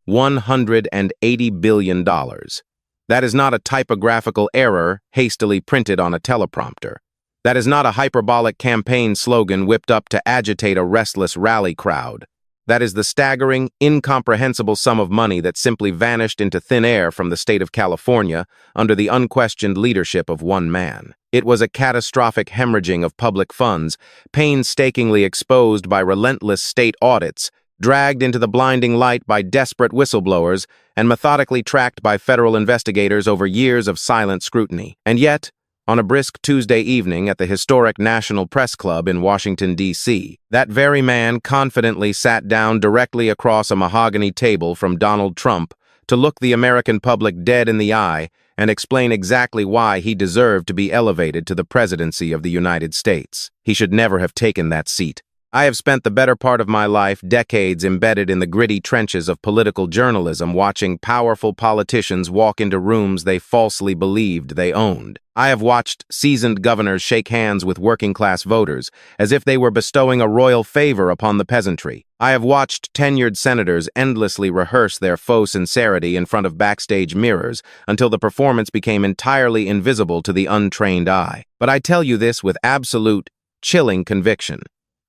$180 billion. That is not a typographical error hastily printed on a teleprompter. That is not a hyperbolic campaign slogan whipped up to agitate a restless rally crowd. That is the staggering, incomprehensible sum of money that simply vanished into thin air from the state of California under the unquestioned leadership of one man. It was a catastrophic hemorrhaging of public funds, painstakingly exposed by relentless state audits, dragged into the blinding light by desperate whistleblowers, and methodically tracked by federal investigators over years of silent scrutiny. And yet, on a brisk Tuesday evening at the historic National Press Club in Washington, D.C., that very man confidently sat down directly across a mahogany table from Donald Trump to look the American public dead in the eye and explain exactly why he deserved to be elevated to the presidency of the United States. He should never have taken that seat. I have spent the better part of my life decades embedded in the gritty trenches of political journalism, watching powerful politicians walk into rooms they falsely believed they owned. I have watched seasoned governors shake hands with working-class voters as if they were bestowing a royal favor upon the peasantry. I have watched tenured senators endlessly rehearse their faux sincerity in front of backstage mirrors until the performance became entirely invisible to the untrained eye. But I tell you this with absolute, chilling conviction.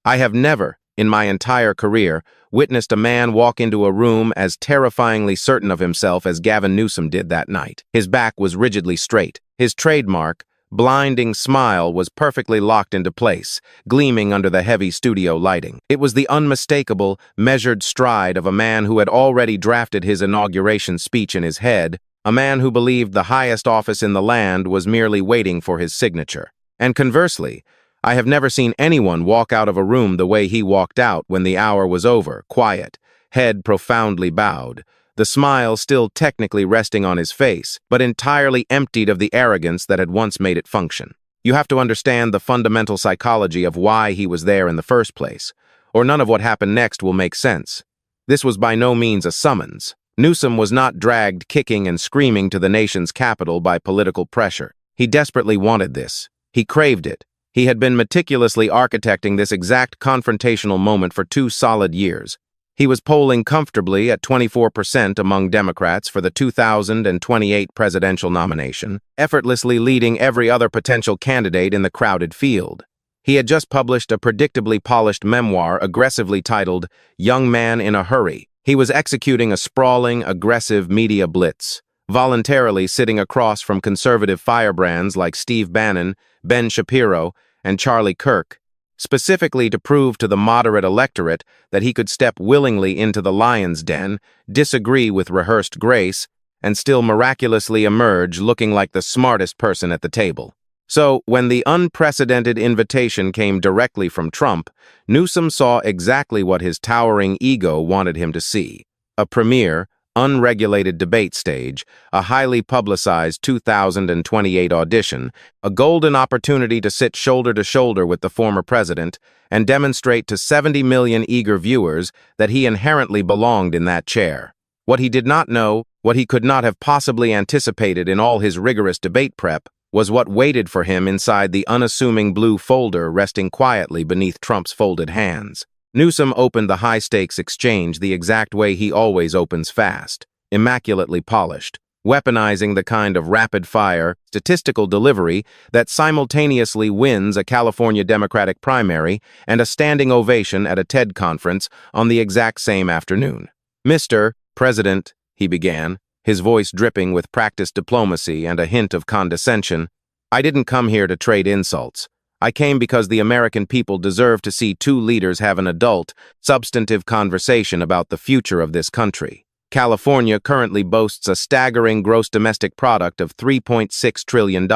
I have never, in my entire career, witnessed a man walk into a room as terrifyingly certain of himself as Gavin Newsom did that night. His back was rigidly straight. His trademark, blinding smile was perfectly locked into place, gleaming under the heavy studio lighting. It was the unmistakable, measured stride of a man who had already drafted his inauguration speech in his head, a man who believed the highest office in the land was merely waiting for his signature. And conversely, I have never seen anyone walk out of a room the way he walked out when the hour was over, quiet, head profoundly bowed, the smile still technically resting on his face, but entirely emptied of the arrogance that had once made it function. You have to understand the fundamental psychology of why he was there in the first place, or none of what happened next will make sense. This was by no means a summons. Newsom was not dragged kicking and screaming to the nation's capital by political pressure. He desperately wanted this. He craved it. He had been meticulously architecting this exact confrontational moment for 2 solid years. He was polling comfortably at 24% among Democrats for the 2028 presidential nomination, effortlessly leading every other potential candidate in the crowded field. He had just published a predictably polished memoir aggressively titled Young Man in a Hurry. He was executing a sprawling, aggressive media blitz, voluntarily sitting across from conservative firebrands like Steve Bannon, Ben Shapiro, and Charlie Kirk, specifically to prove to the moderate electorate that he could step willingly into the lion's den, disagree with rehearsed grace, and still miraculously emerge looking like the smartest person at the table. So, when the unprecedented invitation came directly from Trump, Newsom saw exactly what his towering ego wanted him to see: a premier, unregulated debate stage, a highly publicized 2028 audition, a golden opportunity to sit shoulder to shoulder with the former president and demonstrate to 70 million eager viewers that he inherently belonged in that chair. What he did not know, what he could not have possibly anticipated in all his rigorous debate prep, was what waited for him inside the unassuming blue folder resting quietly beneath Trump's folded hands. Newsom opened the high-stakes exchange the exact way he always opens fast, immaculately polished, weaponizing the kind of rapid-fire, statistical delivery that simultaneously wins a California Democratic primary and a standing ovation at a TED conference on the exact same afternoon. "Mr. President," he began, his voice dripping with practiced diplomacy and a hint of condescension, "I didn't come here to trade insults. I came because the American people deserve to see 2 leaders have an adult, substantive conversation about the future of this country. California currently boasts a staggering gross domestic product of $3.6 trillion.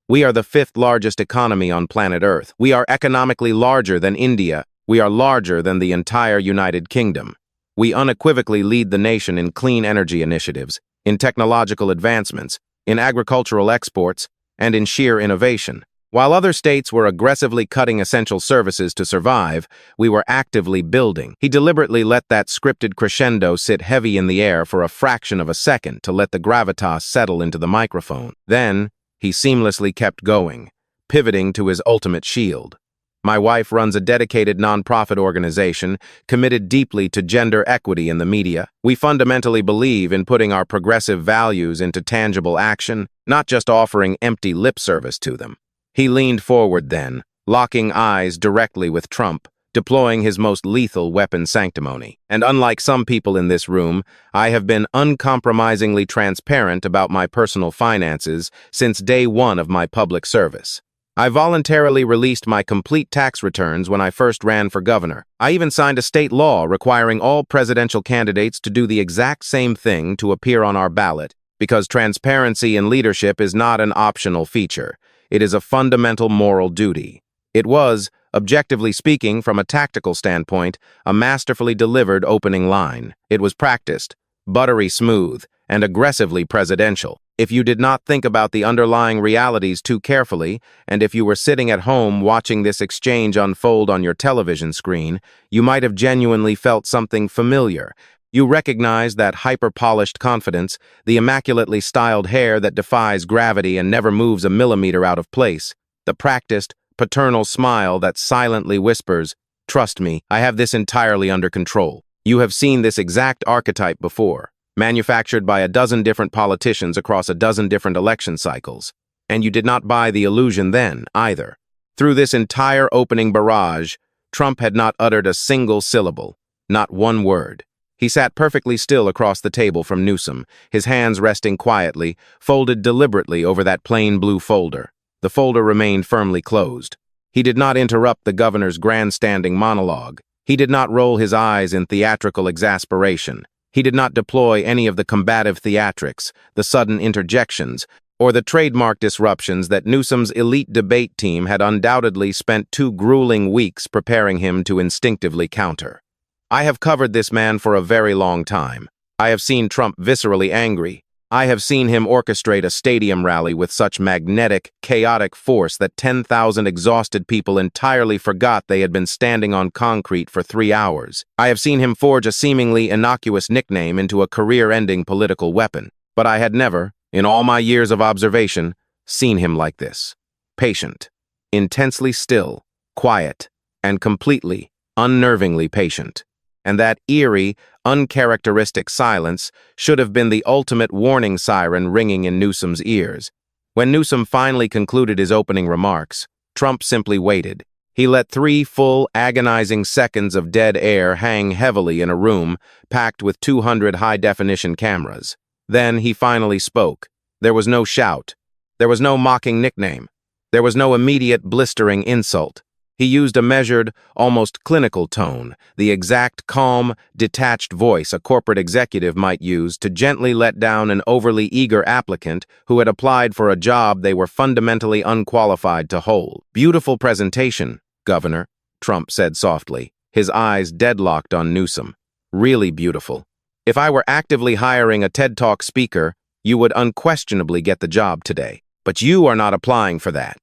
We are the 5th largest economy on planet Earth. We are economically larger than India. We are larger than the entire United Kingdom. We unequivocally lead the nation in clean energy initiatives, in technological advancements, in agricultural exports, and in sheer innovation. While other states were aggressively cutting essential services to survive, we were actively building." He deliberately let that scripted crescendo sit heavy in the air for a fraction of a second to let the gravitas settle into the microphone. Then, he seamlessly kept going, pivoting to his ultimate shield. My wife runs a dedicated nonprofit organization committed deeply to gender equity in the media. We fundamentally believe in putting our progressive values into tangible action, not just offering empty lip service to them. He leaned forward then, locking eyes directly with Trump, deploying his most lethal weapon, sanctimony. And unlike some people in this room, I have been uncompromisingly transparent about my personal finances since day one of my public service. I voluntarily released my complete tax returns when I first ran for governor. I even signed a state law requiring all presidential candidates to do the exact same thing to appear on our ballot, because transparency in leadership is not an optional feature. It is a fundamental moral duty. It was, objectively speaking, from a tactical standpoint, a masterfully delivered opening line. It was practiced, buttery smooth, and aggressively presidential. If you did not think about the underlying realities too carefully, and if you were sitting at home watching this exchange unfold on your television screen, you might have genuinely felt something familiar. You recognized that hyper-polished confidence, the immaculately styled hair that defies gravity and never moves a millimeter out of place, the practiced, paternal smile that silently whispers, "Trust me, I have this entirely under control." You have seen this exact archetype before, manufactured by a dozen different politicians across a dozen different election cycles. And you did not buy the illusion then, either. Through this entire opening barrage, Trump had not uttered a single syllable, not one word. He sat perfectly still across the table from Newsom, his hands resting quietly, folded deliberately over that plain blue folder. The folder remained firmly closed. He did not interrupt the governor's grandstanding monologue. He did not roll his eyes in theatrical exasperation. He did not deploy any of the combative theatrics, the sudden interjections, or the trademark disruptions that Newsom's elite debate team had undoubtedly spent 2 grueling weeks preparing him to instinctively counter. I have covered this man for a very long time. I have seen Trump viscerally angry. I have seen him orchestrate a stadium rally with such magnetic, chaotic force that 10,000 exhausted people entirely forgot they had been standing on concrete for 3 hours. I have seen him forge a seemingly innocuous nickname into a career-ending political weapon. But I had never, in all my years of observation, seen him like this. Patient, intensely still, quiet, and completely, unnervingly patient. And that eerie, uncharacteristic silence should have been the ultimate warning siren ringing in Newsom's ears. When Newsom finally concluded his opening remarks, Trump simply waited. He let 3 full, agonizing seconds of dead air hang heavily in a room packed with 200 high-definition cameras. Then he finally spoke. There was no shout. There was no mocking nickname. There was no immediate, blistering insult. He used a measured, almost clinical tone, the exact calm, detached voice a corporate executive might use to gently let down an overly eager applicant who had applied for a job they were fundamentally unqualified to hold. "Beautiful presentation, Governor," Trump said softly, his eyes deadlocked on Newsom. "Really beautiful. If I were actively hiring a TED Talk speaker, you would unquestionably get the job today. But you are not applying for that."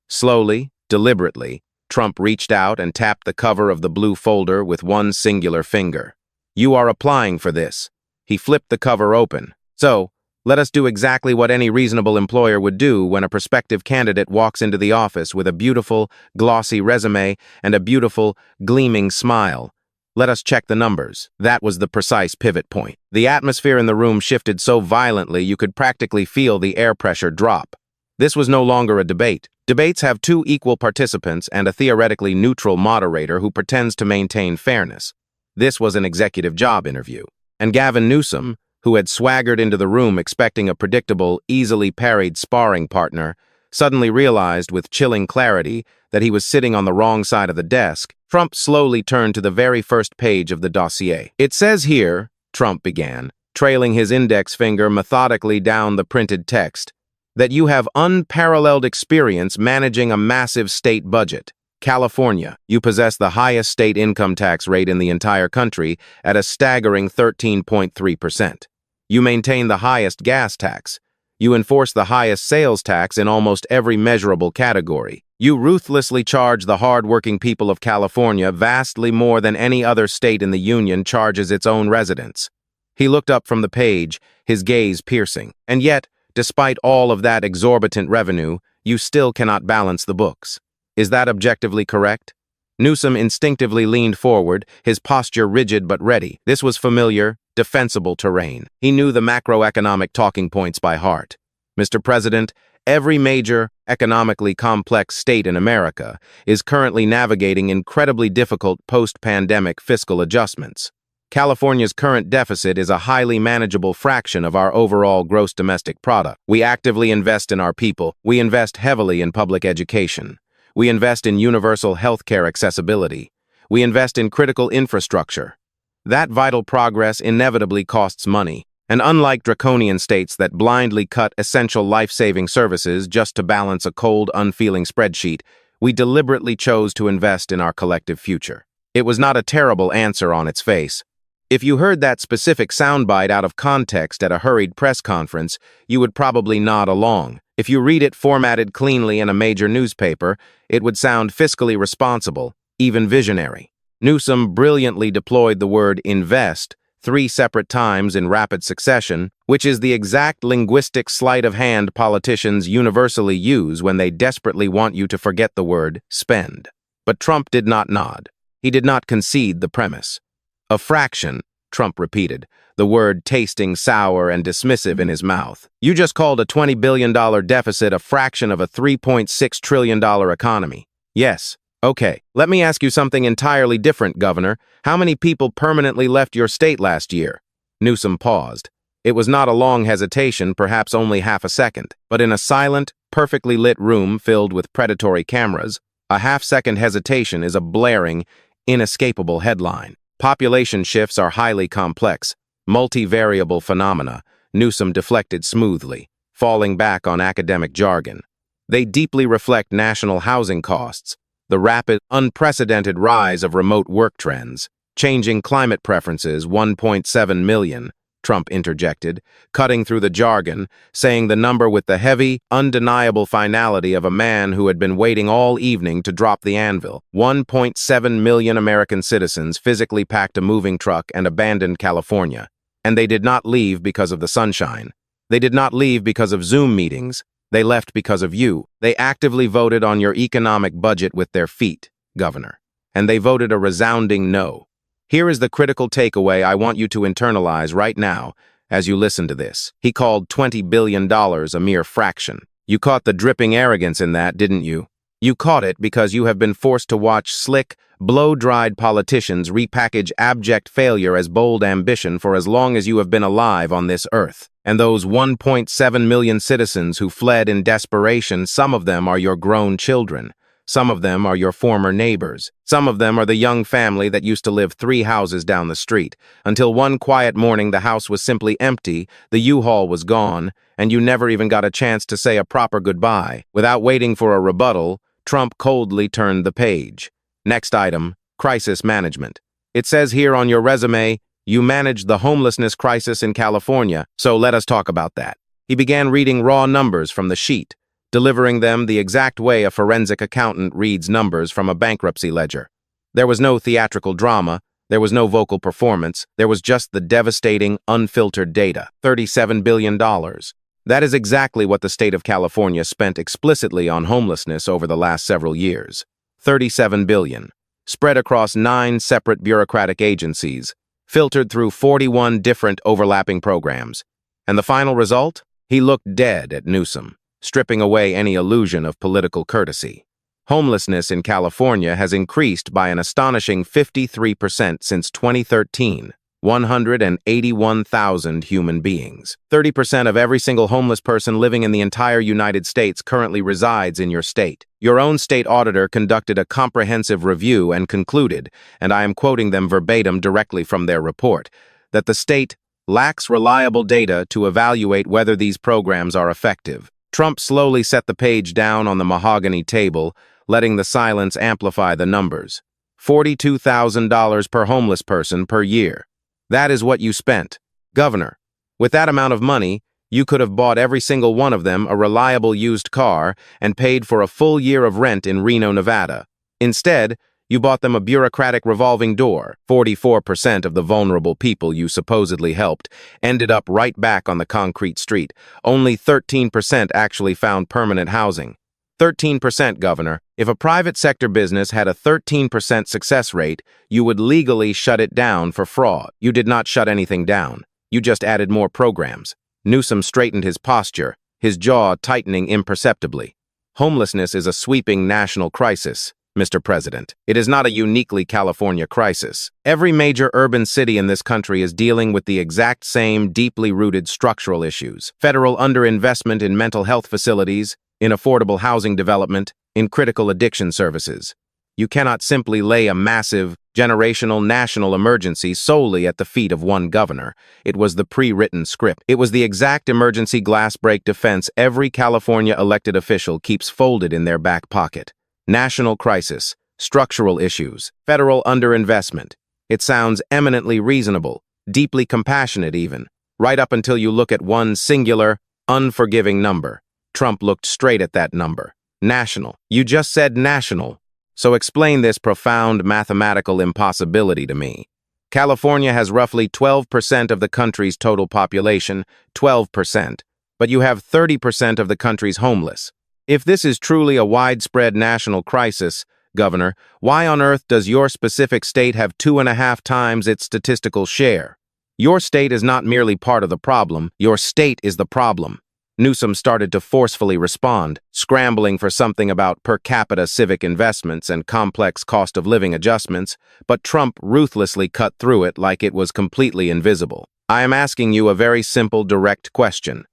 Slowly, deliberately, Trump reached out and tapped the cover of the blue folder with one singular finger. "You are applying for this." He flipped the cover open. "So, let us do exactly what any reasonable employer would do when a prospective candidate walks into the office with a beautiful, glossy resume and a beautiful, gleaming smile. Let us check the numbers." That was the precise pivot point. The atmosphere in the room shifted so violently you could practically feel the air pressure drop. This was no longer a debate. Debates have 2 equal participants and a theoretically neutral moderator who pretends to maintain fairness. This was an executive job interview. And Gavin Newsom, who had swaggered into the room expecting a predictable, easily parried sparring partner, suddenly realized with chilling clarity that he was sitting on the wrong side of the desk. Trump slowly turned to the very first page of the dossier. "It says here," Trump began, trailing his index finger methodically down the printed text, "that you have unparalleled experience managing a massive state budget. California, you possess the highest state income tax rate in the entire country at a staggering 13.3%. You maintain the highest gas tax. You enforce the highest sales tax in almost every measurable category. You ruthlessly charge the hard-working people of California vastly more than any other state in the union charges its own residents." He looked up from the page, his gaze piercing. "And yet, despite all of that exorbitant revenue, you still cannot balance the books. Is that objectively correct? Newsom instinctively leaned forward, his posture rigid but ready. This was familiar, defensible terrain. He knew the macroeconomic talking points by heart. Mr. President, every major, economically complex state in America is currently navigating incredibly difficult post-pandemic fiscal adjustments. California's current deficit is a highly manageable fraction of our overall gross domestic product. We actively invest in our people. We invest heavily in public education. We invest in universal healthcare accessibility. We invest in critical infrastructure. That vital progress inevitably costs money. And unlike draconian states that blindly cut essential life-saving services just to balance a cold, unfeeling spreadsheet, we deliberately chose to invest in our collective future. It was not a terrible answer on its face. If you heard that specific soundbite out of context at a hurried press conference, you would probably nod along. If you read it formatted cleanly in a major newspaper, it would sound fiscally responsible, even visionary. Newsom brilliantly deployed the word invest 3 separate times in rapid succession, which is the exact linguistic sleight of hand politicians universally use when they desperately want you to forget the word spend. But Trump did not nod. He did not concede the premise. A fraction, Trump repeated, the word tasting sour and dismissive in his mouth. You just called a $20 billion deficit a fraction of a $3.6 trillion economy. Yes. Okay, let me ask you something entirely different, Governor. How many people permanently left your state last year? Newsom paused. It was not a long hesitation, perhaps only half a second, but in a silent, perfectly lit room filled with predatory cameras, a half-second hesitation is a blaring, inescapable headline. Population shifts are highly complex, multivariable phenomena, Newsom deflected smoothly, falling back on academic jargon. They deeply reflect national housing costs, the rapid, unprecedented rise of remote work trends, changing climate preferences 1.7 million, Trump interjected, cutting through the jargon, saying the number with the heavy, undeniable finality of a man who had been waiting all evening to drop the anvil. 1.7 million American citizens physically packed a moving truck and abandoned California. And they did not leave because of the sunshine. They did not leave because of Zoom meetings. They left because of you. They actively voted on your economic budget with their feet, Governor. And they voted a resounding no. Here is the critical takeaway I want you to internalize right now as you listen to this. He called $20 billion a mere fraction. You caught the dripping arrogance in that, didn't you? You caught it because you have been forced to watch slick, blow-dried politicians repackage abject failure as bold ambition for as long as you have been alive on this earth. And those 1.7 million citizens who fled in desperation, some of them are your grown children. Some of them are your former neighbors. Some of them are the young family that used to live 3 houses down the street, until one quiet morning the house was simply empty, the U-Haul was gone, and you never even got a chance to say a proper goodbye. Without waiting for a rebuttal, Trump coldly turned the page. Next item, crisis management. It says here on your resume, you managed the homelessness crisis in California, so let us talk about that. He began reading raw numbers from the sheet, delivering them the exact way a forensic accountant reads numbers from a bankruptcy ledger. There was no theatrical drama, there was no vocal performance, there was just the devastating, unfiltered data. $37 billion. That is exactly what the state of California spent explicitly on homelessness over the last several years. $37 billion. Spread across 9 separate bureaucratic agencies, filtered through 41 different overlapping programs. And the final result? He looked dead at Newsom, stripping away any illusion of political courtesy. Homelessness in California has increased by an astonishing 53% since 2013, 181,000 human beings. 30% of every single homeless person living in the entire United States currently resides in your state. Your own state auditor conducted a comprehensive review and concluded, and I am quoting them verbatim directly from their report, that the state lacks reliable data to evaluate whether these programs are effective. Trump slowly set the page down on the mahogany table, letting the silence amplify the numbers. $42,000 per homeless person per year. That is what you spent. Governor, with that amount of money, you could have bought every single one of them a reliable used car and paid for a full year of rent in Reno, Nevada. Instead, you bought them a bureaucratic revolving door. 44% of the vulnerable people you supposedly helped ended up right back on the concrete street. Only 13% actually found permanent housing. 13%, Governor. If a private sector business had a 13% success rate, you would legally shut it down for fraud. You did not shut anything down. You just added more programs. Newsom straightened his posture, his jaw tightening imperceptibly. Homelessness is a sweeping national crisis, Mr. President. It is not a uniquely California crisis. Every major urban city in this country is dealing with the exact same deeply rooted structural issues. Federal underinvestment in mental health facilities, in affordable housing development, in critical addiction services. You cannot simply lay a massive, generational national emergency solely at the feet of one governor. It was the pre-written script. It was the exact emergency glass break defense every California elected official keeps folded in their back pocket. National crisis, structural issues, federal underinvestment. It sounds eminently reasonable, deeply compassionate even, right up until you look at one singular, unforgiving number. Trump looked straight at that number. National. You just said national. So explain this profound mathematical impossibility to me. California has roughly 12% of the country's total population, 12%, but you have 30% of the country's homeless. If this is truly a widespread national crisis, Governor, why on earth does your specific state have 2.5 times its statistical share? Your state is not merely part of the problem, your state is the problem. Newsom started to forcefully respond, scrambling for something about per capita civic investments and complex cost of living adjustments, but Trump ruthlessly cut through it like it was completely invisible. I am asking you a very simple, direct question.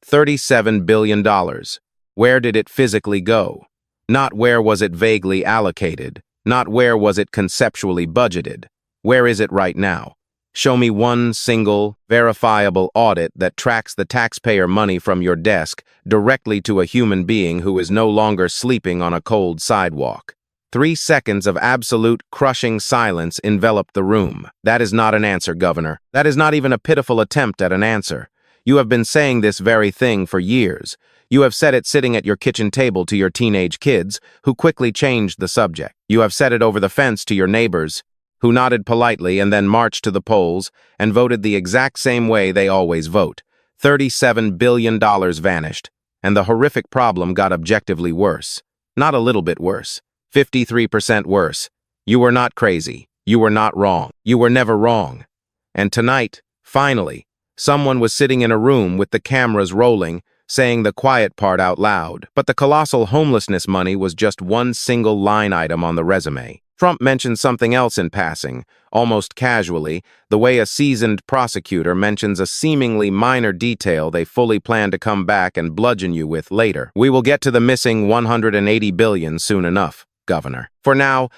$37 billion. Where did it physically go? Not where was it vaguely allocated, not where was it conceptually budgeted. Where is it right now? Show me one single, verifiable audit that tracks the taxpayer money from your desk directly to a human being who is no longer sleeping on a cold sidewalk. 3 seconds of absolute, crushing silence enveloped the room. That is not an answer, Governor. That is not even a pitiful attempt at an answer. You have been saying this very thing for years. You have said it sitting at your kitchen table to your teenage kids, who quickly changed the subject. You have said it over the fence to your neighbors, who nodded politely and then marched to the polls and voted the exact same way they always vote. $37 billion vanished, and the horrific problem got objectively worse. Not a little bit worse. 53% worse. You were not crazy. You were not wrong. You were never wrong. And tonight, finally, someone was sitting in a room with the cameras rolling, saying the quiet part out loud. But the colossal homelessness money was just one single line item on the resume. Trump mentioned something else in passing, almost casually, the way a seasoned prosecutor mentions a seemingly minor detail they fully plan to come back and bludgeon you with later. We will get to the missing $180 billion soon enough, Governor. For now,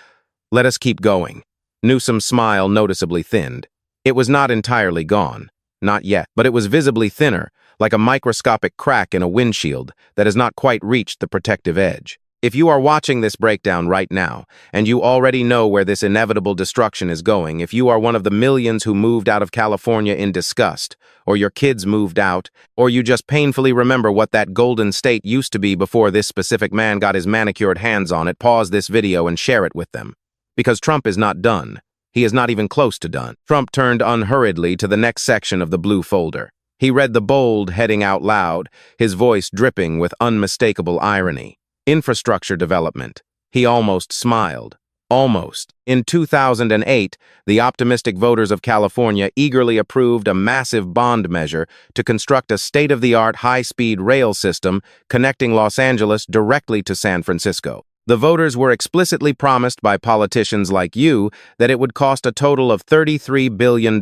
let us keep going. Newsom's smile noticeably thinned. It was not entirely gone. Not yet, but it was visibly thinner, like a microscopic crack in a windshield that has not quite reached the protective edge. If you are watching this breakdown right now, and you already know where this inevitable destruction is going, if you are one of the millions who moved out of California in disgust, or your kids moved out, or you just painfully remember what that golden state used to be before this specific man got his manicured hands on it, pause this video and share it with them. Because Trump is not done. He is not even close to done. Trump turned unhurriedly to the next section of the blue folder. He read the bold heading out loud, his voice dripping with unmistakable irony. Infrastructure development. He almost smiled. Almost. In 2008, the optimistic voters of California eagerly approved a massive bond measure to construct a state-of-the-art high-speed rail system connecting Los Angeles directly to San Francisco. The voters were explicitly promised by politicians like you that it would cost a total of $33 billion.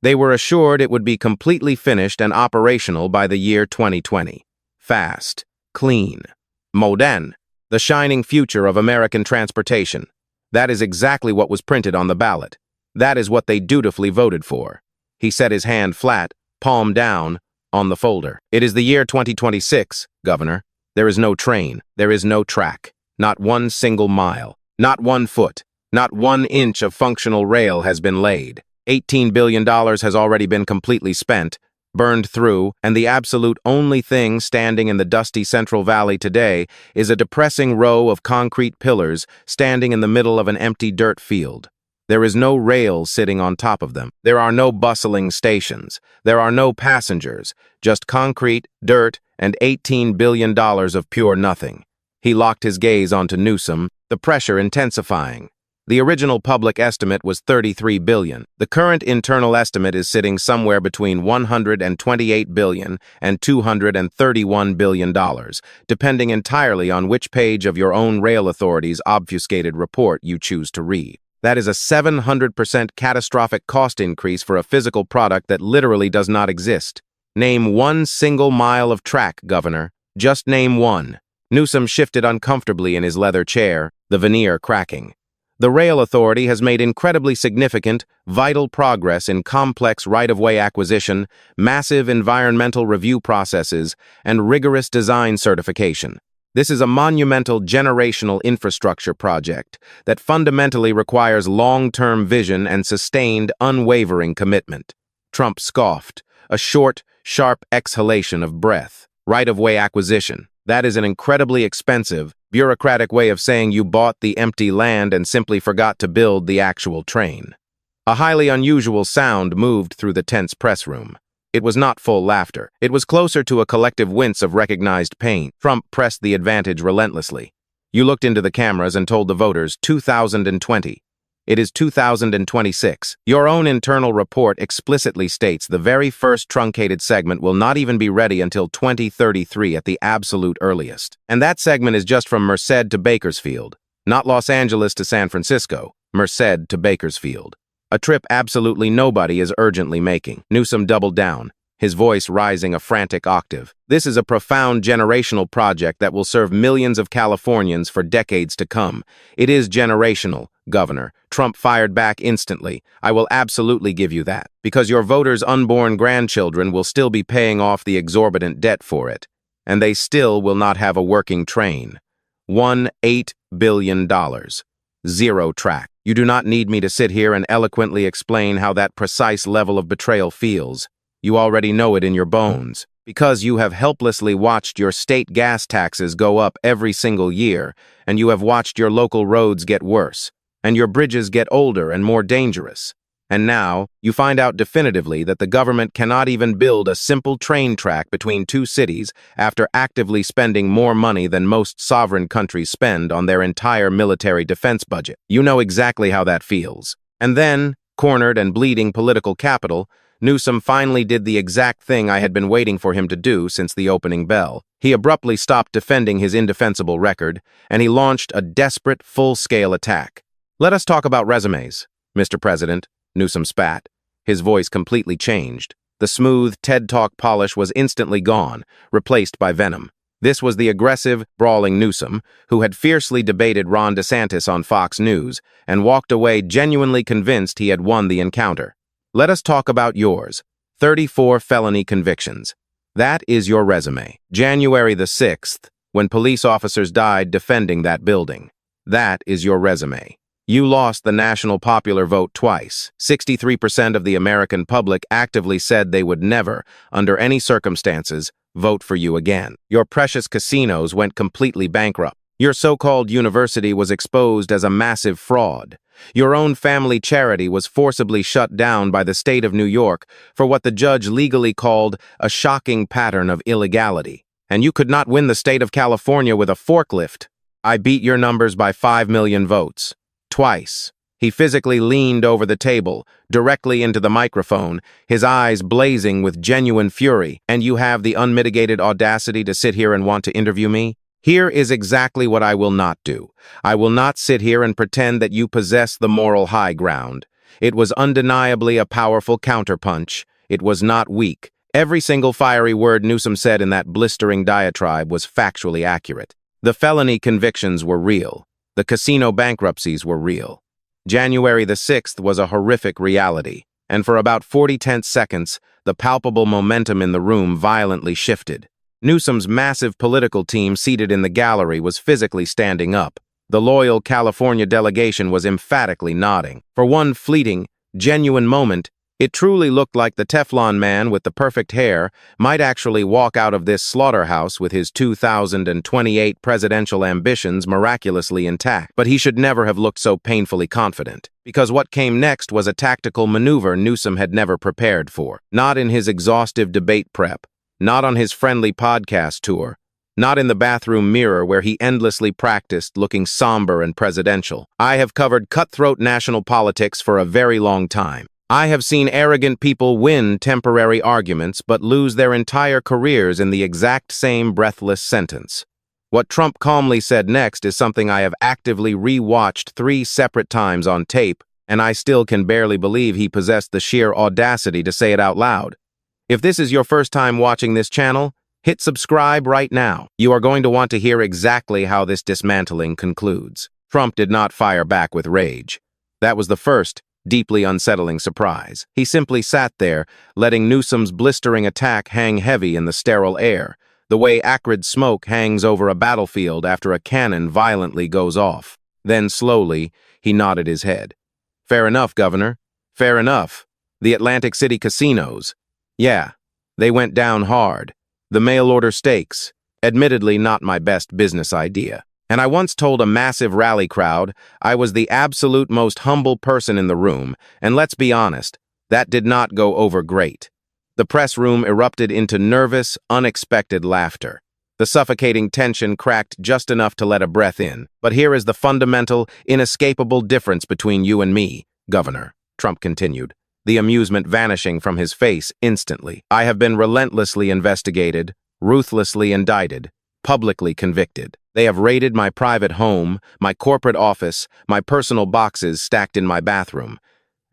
They were assured it would be completely finished and operational by the year 2020. Fast. Clean. Modern, the shining future of American transportation. That is exactly what was printed on the ballot. That is what they dutifully voted for. He set his hand flat, palm down, on the folder. It is the year 2026, Governor. There is no train. There is no track. Not one single mile. Not 1 foot. Not 1 inch of functional rail has been laid. $18 billion has already been completely spent, burned through, and the absolute only thing standing in the dusty Central Valley today is a depressing row of concrete pillars standing in the middle of an empty dirt field. There is no rail sitting on top of them. There are no bustling stations. There are no passengers, just concrete, dirt, and $18 billion of pure nothing. He locked his gaze onto Newsom, the pressure intensifying. The original public estimate was $33 billion. The current internal estimate is sitting somewhere between $128 billion and $231 billion, depending entirely on which page of your own rail authority's obfuscated report you choose to read. That is a 700% catastrophic cost increase for a physical product that literally does not exist. Name one single mile of track, Governor. Just name one. Newsom shifted uncomfortably in his leather chair, the veneer cracking. The rail authority has made incredibly significant, vital progress in complex right-of-way acquisition, massive environmental review processes, and rigorous design certification. This is a monumental generational infrastructure project that fundamentally requires long-term vision and sustained, unwavering commitment. Trump scoffed, a short, sharp exhalation of breath. Right-of-way acquisition. That is an incredibly expensive, bureaucratic way of saying you bought the empty land and simply forgot to build the actual train. A highly unusual sound moved through the tense press room. It was not full laughter. It was closer to a collective wince of recognized pain. Trump pressed the advantage relentlessly. You looked into the cameras and told the voters 2020. It is 2026. Your own internal report explicitly states the very first truncated segment will not even be ready until 2033 at the absolute earliest. And that segment is just from Merced to Bakersfield, not Los Angeles to San Francisco, Merced to Bakersfield. A trip absolutely nobody is urgently making. Newsom doubled down, his voice rising a frantic octave. This is a profound generational project that will serve millions of Californians for decades to come. It is generational, Governor. Trump fired back instantly. I will absolutely give you that, because your voters' unborn grandchildren will still be paying off the exorbitant debt for it, and they still will not have a working train. $8 billion. Zero track. You do not need me to sit here and eloquently explain how that precise level of betrayal feels. You already know it in your bones, because you have helplessly watched your state gas taxes go up every single year, and you have watched your local roads get worse, and your bridges get older and more dangerous. And now, you find out definitively that the government cannot even build a simple train track between two cities after actively spending more money than most sovereign countries spend on their entire military defense budget. You know exactly how that feels. And then, cornered and bleeding political capital, Newsom finally did the exact thing I had been waiting for him to do since the opening bell. He abruptly stopped defending his indefensible record, and he launched a desperate, full-scale attack. Let us talk about resumes, Mr. President. Newsom spat. His voice completely changed. The smooth TED Talk polish was instantly gone, replaced by venom. This was the aggressive, brawling Newsom, who had fiercely debated Ron DeSantis on Fox News and walked away genuinely convinced he had won the encounter. Let us talk about yours. 34 felony convictions. That is your resume. January the 6th, when police officers died defending that building. That is your resume. You lost the national popular vote twice. 63% of the American public actively said they would never, under any circumstances, vote for you again. Your precious casinos went completely bankrupt. Your so-called university was exposed as a massive fraud. Your own family charity was forcibly shut down by the state of New York for what the judge legally called a shocking pattern of illegality. And you could not win the state of California with a forklift. I beat your numbers by 5 million votes. Twice. He physically leaned over the table, directly into the microphone, his eyes blazing with genuine fury. And you have the unmitigated audacity to sit here and want to interview me? Here is exactly what I will not do. I will not sit here and pretend that you possess the moral high ground. It was undeniably a powerful counterpunch. It was not weak. Every single fiery word Newsom said in that blistering diatribe was factually accurate. The felony convictions were real. The casino bankruptcies were real. January the 6th was a horrific reality, and for about 40 tense seconds, the palpable momentum in the room violently shifted. Newsom's massive political team seated in the gallery was physically standing up. The loyal California delegation was emphatically nodding. For one fleeting, genuine moment, it truly looked like the Teflon man with the perfect hair might actually walk out of this slaughterhouse with his 2028 presidential ambitions miraculously intact. But he should never have looked so painfully confident, because what came next was a tactical maneuver Newsom had never prepared for. Not in his exhaustive debate prep, not on his friendly podcast tour, not in the bathroom mirror where he endlessly practiced looking somber and presidential. I have covered cutthroat national politics for a very long time. I have seen arrogant people win temporary arguments but lose their entire careers in the exact same breathless sentence. What Trump calmly said next is something I have actively re-watched 3 separate times on tape, and I still can barely believe he possessed the sheer audacity to say it out loud. If this is your first time watching this channel, hit subscribe right now. You are going to want to hear exactly how this dismantling concludes. Trump did not fire back with rage. That was the first, deeply unsettling surprise. He simply sat there, letting Newsom's blistering attack hang heavy in the sterile air, the way acrid smoke hangs over a battlefield after a cannon violently goes off. Then, slowly, he nodded his head. Fair enough, Governor. Fair enough. The Atlantic City casinos. Yeah, they went down hard. The mail-order steaks. Admittedly not my best business idea. And I once told a massive rally crowd I was the absolute most humble person in the room, and let's be honest, that did not go over great. The press room erupted into nervous, unexpected laughter. The suffocating tension cracked just enough to let a breath in. But here is the fundamental, inescapable difference between you and me, Governor, Trump continued, the amusement vanishing from his face instantly. I have been relentlessly investigated, ruthlessly indicted, publicly convicted. They have raided my private home, my corporate office, my personal boxes stacked in my bathroom.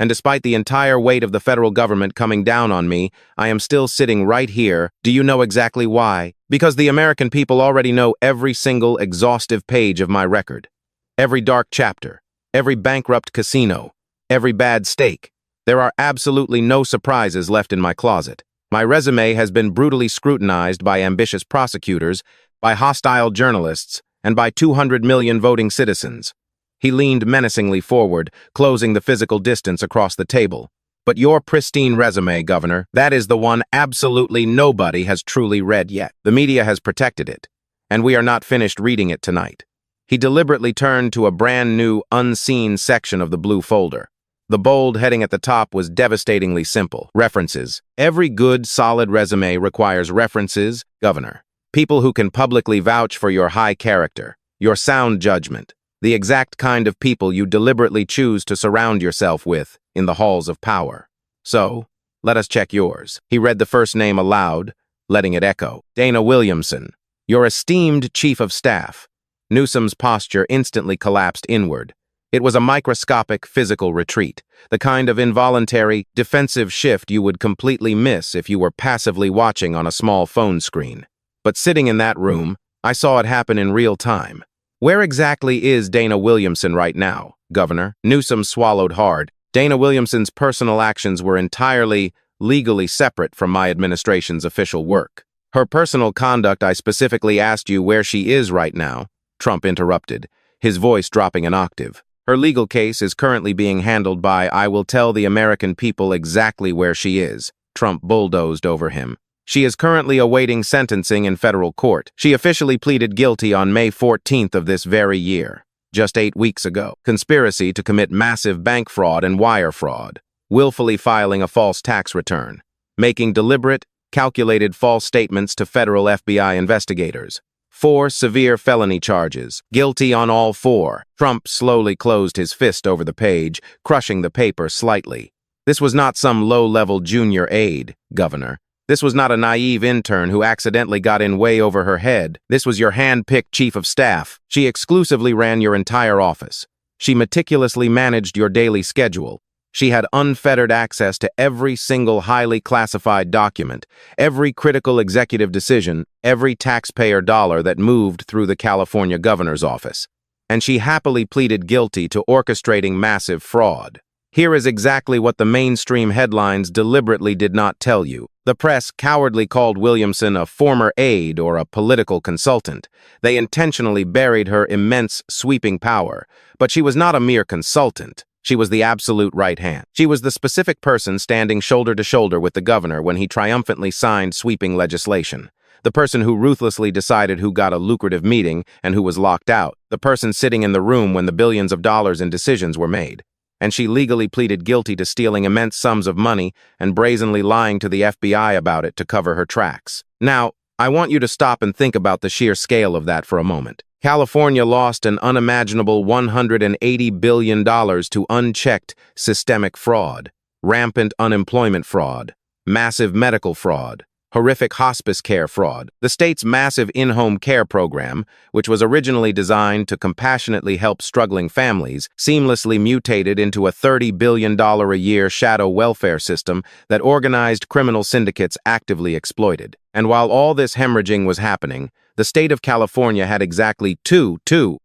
And despite the entire weight of the federal government coming down on me, I am still sitting right here. Do you know exactly why? Because the American people already know every single exhaustive page of my record. Every dark chapter, every bankrupt casino, every bad steak. There are absolutely no surprises left in my closet. My resume has been brutally scrutinized by ambitious prosecutors, by hostile journalists, and by 200 million voting citizens. He leaned menacingly forward, closing the physical distance across the table. But your pristine resume, Governor, that is the one absolutely nobody has truly read yet. The media has protected it, and we are not finished reading it tonight. He deliberately turned to a brand new, unseen section of the blue folder. The bold heading at the top was devastatingly simple. References. Every good, solid resume requires references, Governor. People who can publicly vouch for your high character, your sound judgment, the exact kind of people you deliberately choose to surround yourself with in the halls of power. So, let us check yours. He read the first name aloud, letting it echo. Dana Williamson, your esteemed chief of staff. Newsom's posture instantly collapsed inward. It was a microscopic physical retreat, the kind of involuntary, defensive shift you would completely miss if you were passively watching on a small phone screen. But sitting in that room, I saw it happen in real time. Where exactly is Dana Williamson right now, Governor? Newsom swallowed hard. Dana Williamson's personal actions were entirely, legally separate from my administration's official work. Her personal conduct, I specifically asked you where she is right now, Trump interrupted, his voice dropping an octave. Her legal case is currently being handled by I will tell the American people exactly where she is, Trump bulldozed over him. She is currently awaiting sentencing in federal court. She officially pleaded guilty on May 14th of this very year, just 8 weeks ago. Conspiracy to commit massive bank fraud and wire fraud, willfully filing a false tax return, making deliberate, calculated false statements to federal FBI investigators. 4 severe felony charges, guilty on all 4. Trump slowly closed his fist over the page, crushing the paper slightly. This was not some low-level junior aide, Governor. This was not a naive intern who accidentally got in way over her head. This was your hand-picked chief of staff. She exclusively ran your entire office. She meticulously managed your daily schedule. She had unfettered access to every single highly classified document, every critical executive decision, every taxpayer dollar that moved through the California governor's office. And she happily pleaded guilty to orchestrating massive fraud. Here is exactly what the mainstream headlines deliberately did not tell you. The press cowardly called Williamson a former aide or a political consultant. They intentionally buried her immense, sweeping power. But she was not a mere consultant. She was the absolute right hand. She was the specific person standing shoulder to shoulder with the governor when he triumphantly signed sweeping legislation. The person who ruthlessly decided who got a lucrative meeting and who was locked out. The person sitting in the room when the billions of dollars in decisions were made. And she legally pleaded guilty to stealing immense sums of money and brazenly lying to the FBI about it to cover her tracks. Now, I want you to stop and think about the sheer scale of that for a moment. California lost an unimaginable $180 billion to unchecked systemic fraud, rampant unemployment fraud, massive medical fraud, horrific hospice care fraud. The state's massive in-home care program, which was originally designed to compassionately help struggling families, seamlessly mutated into a $30 billion a year shadow welfare system that organized criminal syndicates actively exploited. And while all this hemorrhaging was happening, the state of California had exactly two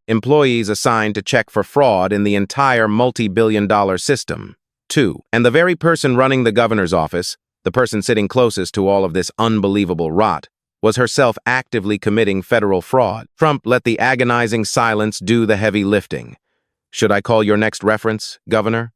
employees assigned to check for fraud in the entire multi-billion-dollar system. Two. And the very person running the governor's office, the person sitting closest to all of this unbelievable rot, was herself actively committing federal fraud. Trump let the agonizing silence do the heavy lifting. Should I call your next reference, Governor?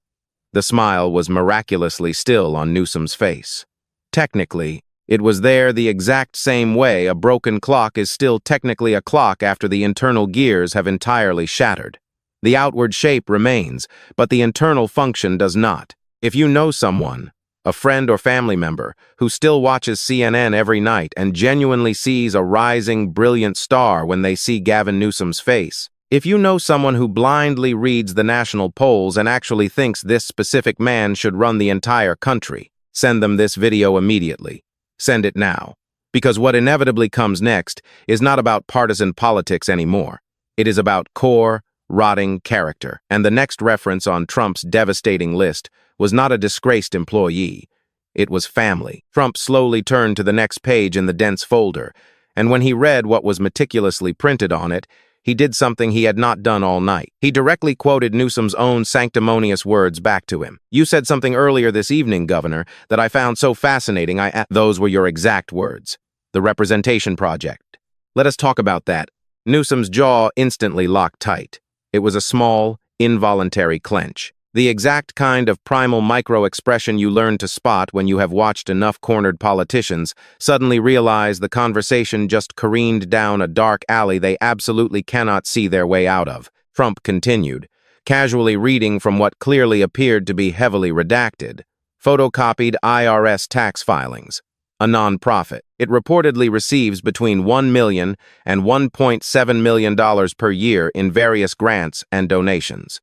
The smile was miraculously still on Newsom's face. Technically, it was there the exact same way a broken clock is still technically a clock after the internal gears have entirely shattered. The outward shape remains, but the internal function does not. If you know someone, a friend or family member, who still watches CNN every night and genuinely sees a rising, brilliant star when they see Gavin Newsom's face, if you know someone who blindly reads the national polls and actually thinks this specific man should run the entire country, send them this video immediately. Send it now. Because what inevitably comes next is not about partisan politics anymore. It is about core, rotting character. And the next reference on Trump's devastating list was not a disgraced employee. It was family. Trump slowly turned to the next page in the dense folder, and when he read what was meticulously printed on it, he did something he had not done all night. He directly quoted Newsom's own sanctimonious words back to him. "You said something earlier this evening, Governor, that I found so fascinating. Those were your exact words. The Representation Project. Let us talk about that." Newsom's jaw instantly locked tight. It was a small, involuntary clench. The exact kind of primal micro-expression you learn to spot when you have watched enough cornered politicians suddenly realize the conversation just careened down a dark alley they absolutely cannot see their way out of. Trump continued, casually reading from what clearly appeared to be heavily redacted. Photocopied IRS tax filings. A nonprofit. It reportedly receives between $1 million and $1.7 million per year in various grants and donations.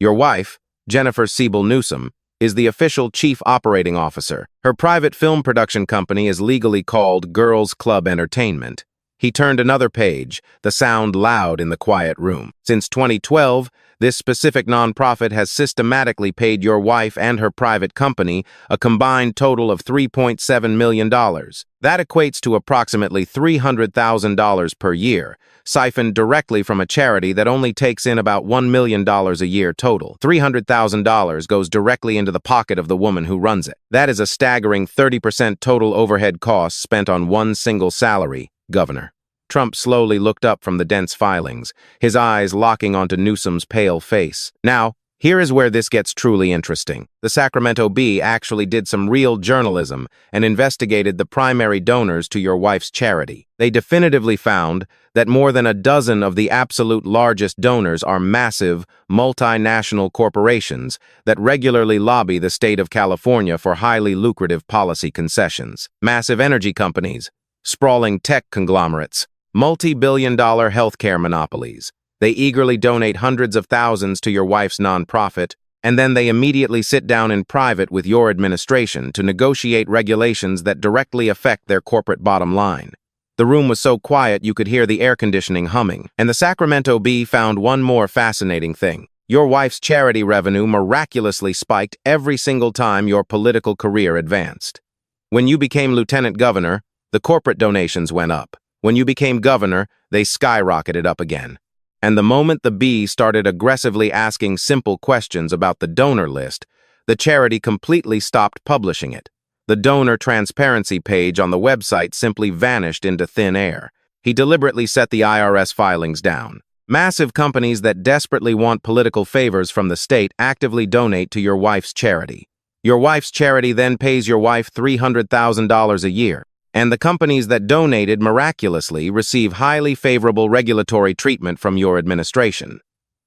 Your wife, Jennifer Siebel Newsom, is the official chief operating officer. Her private film production company is legally called Girls Club Entertainment. He turned another page, the sound loud in the quiet room. Since 2012, this specific nonprofit has systematically paid your wife and her private company a combined total of $3.7 million. That equates to approximately $300,000 per year, siphoned directly from a charity that only takes in about $1 million a year total. $300,000 goes directly into the pocket of the woman who runs it. That is a staggering 30% total overhead costs spent on one single salary, Governor. Trump slowly looked up from the dense filings, his eyes locking onto Newsom's pale face. Now, here is where this gets truly interesting. The Sacramento Bee actually did some real journalism and investigated the primary donors to your wife's charity. They definitively found that more than a dozen of the absolute largest donors are massive, multinational corporations that regularly lobby the state of California for highly lucrative policy concessions. Massive energy companies, sprawling tech conglomerates, multi-billion-dollar healthcare monopolies. They eagerly donate hundreds of thousands to your wife's nonprofit, and then they immediately sit down in private with your administration to negotiate regulations that directly affect their corporate bottom line. The room was so quiet you could hear the air conditioning humming, and the Sacramento Bee found one more fascinating thing. Your wife's charity revenue miraculously spiked every single time your political career advanced. When you became lieutenant governor, the corporate donations went up. When you became governor, they skyrocketed up again. And the moment the Bee started aggressively asking simple questions about the donor list, the charity completely stopped publishing it. The donor transparency page on the website simply vanished into thin air. He deliberately set the IRS filings down. Massive companies that desperately want political favors from the state actively donate to your wife's charity. Your wife's charity then pays your wife $300,000 a year. And the companies that donated miraculously receive highly favorable regulatory treatment from your administration.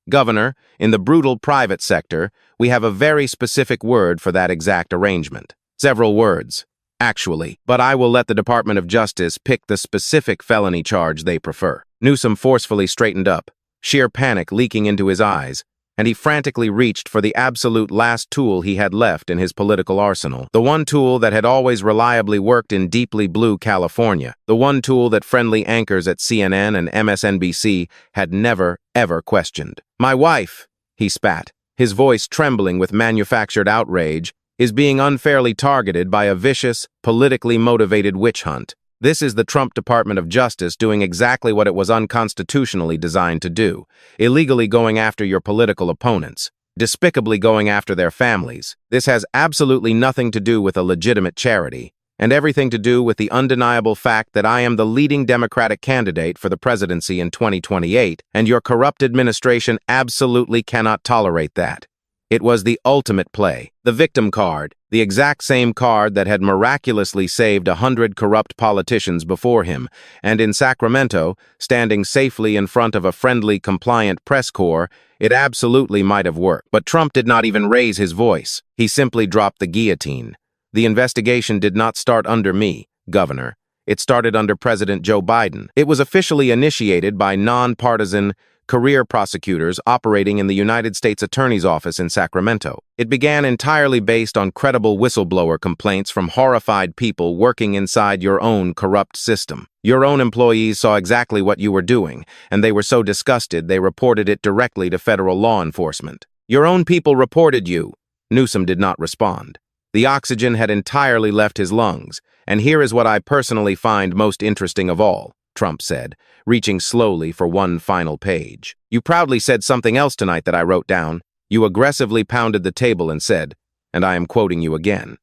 Governor, in the brutal private sector, we have a very specific word for that exact arrangement. Several words. actually, but I will let the Department of Justice pick the specific felony charge they prefer. Newsom forcefully straightened up, sheer panic leaking into his eyes, and he frantically reached for the absolute last tool he had left in his political arsenal. The one tool that had always reliably worked in deeply blue California. The one tool that friendly anchors at CNN and MSNBC had never, ever questioned. "My wife," he spat, his voice trembling with manufactured outrage, "is being unfairly targeted by a vicious, politically motivated witch hunt. This is the Trump Department of Justice doing exactly what it was unconstitutionally designed to do, illegally going after your political opponents, despicably going after their families. This has absolutely nothing to do with a legitimate charity, and everything to do with the undeniable fact that I am the leading Democratic candidate for the presidency in 2028, and your corrupt administration absolutely cannot tolerate that." It was the ultimate play, the victim card, the exact same card that had miraculously saved 100 corrupt politicians before him, and in Sacramento, standing safely in front of a friendly, compliant press corps, it absolutely might have worked. But Trump did not even raise his voice. He simply dropped the guillotine. "The investigation did not start under me, Governor. It started under President Joe Biden. It was officially initiated by nonpartisan, career prosecutors operating in the United States Attorney's Office in Sacramento. It began entirely based on credible whistleblower complaints from horrified people working inside your own corrupt system. Your own employees saw exactly what you were doing, and they were so disgusted they reported it directly to federal law enforcement. Your own people reported you." Newsom did not respond. The oxygen had entirely left his lungs, and here is what I personally find most interesting of all, Trump said, reaching slowly for one final page. "You proudly said something else tonight that I wrote down. You aggressively pounded the table and said, and I am quoting you again,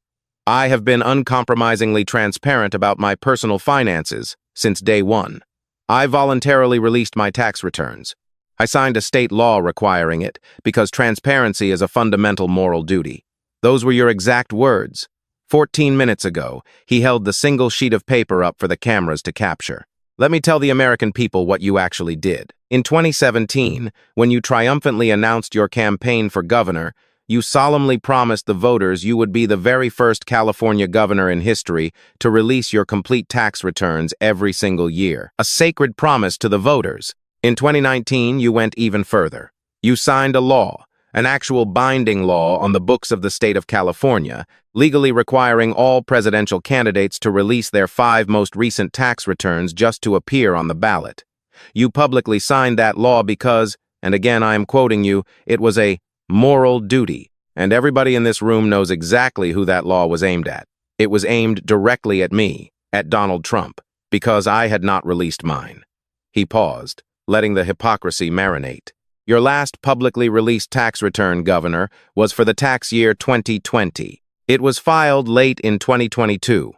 'I have been uncompromisingly transparent about my personal finances since day one. I voluntarily released my tax returns. I signed a state law requiring it because transparency is a fundamental moral duty.' Those were your exact words. 14 minutes ago, he held the single sheet of paper up for the cameras to capture. Let me tell the American people what you actually did. In 2017, when you triumphantly announced your campaign for governor, you solemnly promised the voters you would be the very first California governor in history to release your complete tax returns every single year. A sacred promise to the voters. In 2019, you went even further. You signed a law, an actual binding law on the books of the state of California, legally requiring all presidential candidates to release their 5 most recent tax returns just to appear on the ballot. You publicly signed that law because, and again I am quoting you, it was a moral duty, and everybody in this room knows exactly who that law was aimed at. It was aimed directly at me, at Donald Trump, because I had not released mine." He paused, letting the hypocrisy marinate. "Your last publicly released tax return, Governor, was for the tax year 2020. It was filed late in 2022.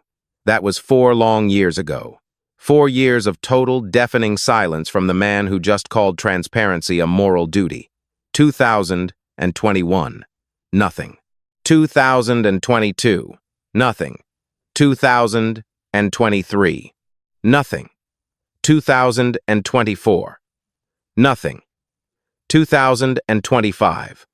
That was 4 long years ago. 4 years of total, deafening silence from the man who just called transparency a moral duty. 2021. Nothing. 2022. Nothing. 2023. Nothing. 2024. Nothing. 2025.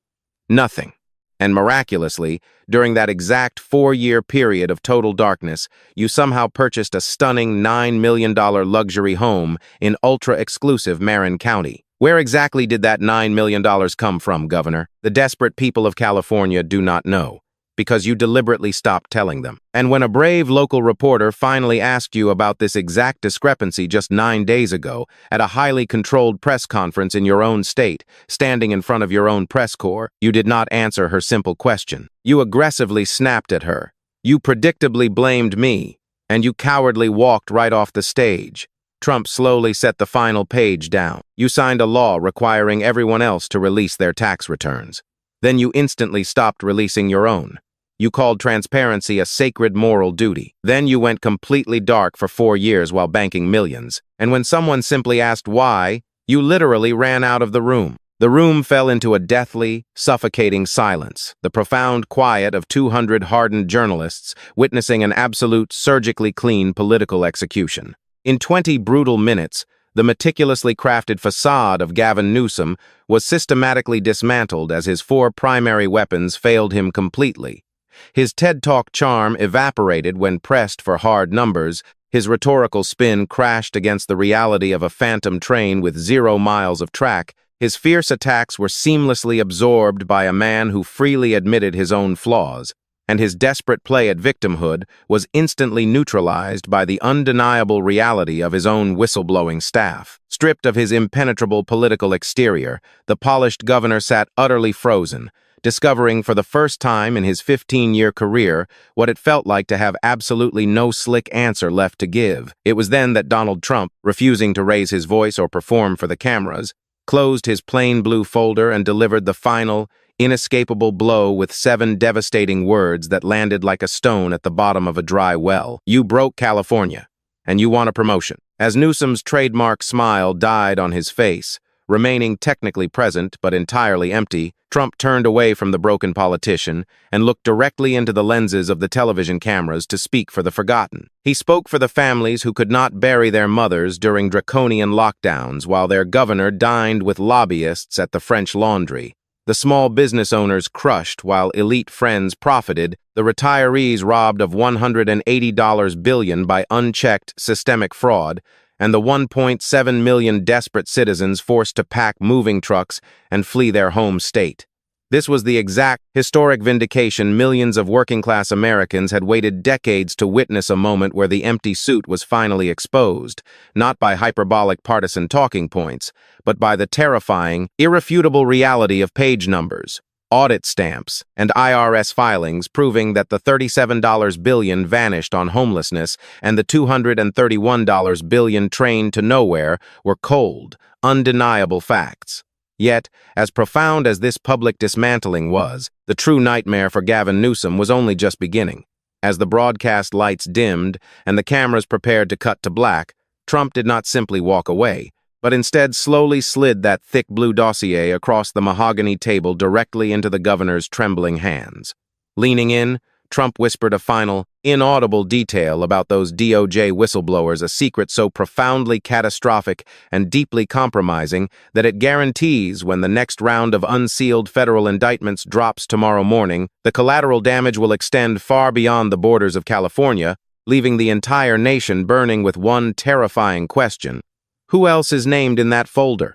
Nothing. And miraculously, during that exact 4-year period of total darkness, you somehow purchased a stunning $9 million luxury home in ultra-exclusive Marin County. Where exactly did that $9 million come from, Governor? The desperate people of California do not know, because you deliberately stopped telling them. And when a brave local reporter finally asked you about this exact discrepancy just 9 days ago at a highly controlled press conference in your own state, standing in front of your own press corps, you did not answer her simple question. You aggressively snapped at her. You predictably blamed me, and you cowardly walked right off the stage. Trump slowly set the final page down. You signed a law requiring everyone else to release their tax returns. Then you instantly stopped releasing your own. You called transparency a sacred moral duty. Then you went completely dark for 4 years while banking millions. And when someone simply asked why, you literally ran out of the room. The room fell into a deathly, suffocating silence, the profound quiet of 200 hardened journalists witnessing an absolute, surgically clean political execution. In 20 brutal minutes, the meticulously crafted facade of Gavin Newsom was systematically dismantled as his 4 primary weapons failed him completely. His TED Talk charm evaporated when pressed for hard numbers. His rhetorical spin crashed against the reality of a phantom train with 0 miles of track. His fierce attacks were seamlessly absorbed by a man who freely admitted his own flaws, and his desperate play at victimhood was instantly neutralized by the undeniable reality of his own whistleblowing staff. Stripped of his impenetrable political exterior, the polished governor sat utterly frozen, discovering for the first time in his 15-year career what it felt like to have absolutely no slick answer left to give. It was then that Donald Trump, refusing to raise his voice or perform for the cameras, closed his plain blue folder and delivered the final, inescapable blow with 7 devastating words that landed like a stone at the bottom of a dry well. "You broke California, and you want a promotion." As Newsom's trademark smile died on his face, remaining technically present but entirely empty, Trump turned away from the broken politician and looked directly into the lenses of the television cameras to speak for the forgotten. He spoke for the families who could not bury their mothers during draconian lockdowns while their governor dined with lobbyists at the French Laundry, the small business owners crushed while elite friends profited, the retirees robbed of $180 billion by unchecked systemic fraud, and the 1.7 million desperate citizens forced to pack moving trucks and flee their home state. This was the exact historic vindication millions of working-class Americans had waited decades to witness, a moment where the empty suit was finally exposed, not by hyperbolic partisan talking points, but by the terrifying, irrefutable reality of page numbers, audit stamps, and IRS filings proving that the $37 billion vanished on homelessness and the $231 billion trained to nowhere were cold, undeniable facts. Yet, as profound as this public dismantling was, the true nightmare for Gavin Newsom was only just beginning. As the broadcast lights dimmed and the cameras prepared to cut to black, Trump did not simply walk away, but instead slowly slid that thick blue dossier across the mahogany table directly into the governor's trembling hands. Leaning in, Trump whispered a final, inaudible detail about those DOJ whistleblowers, a secret so profoundly catastrophic and deeply compromising that it guarantees when the next round of unsealed federal indictments drops tomorrow morning, the collateral damage will extend far beyond the borders of California, leaving the entire nation burning with one terrifying question: who else is named in that folder?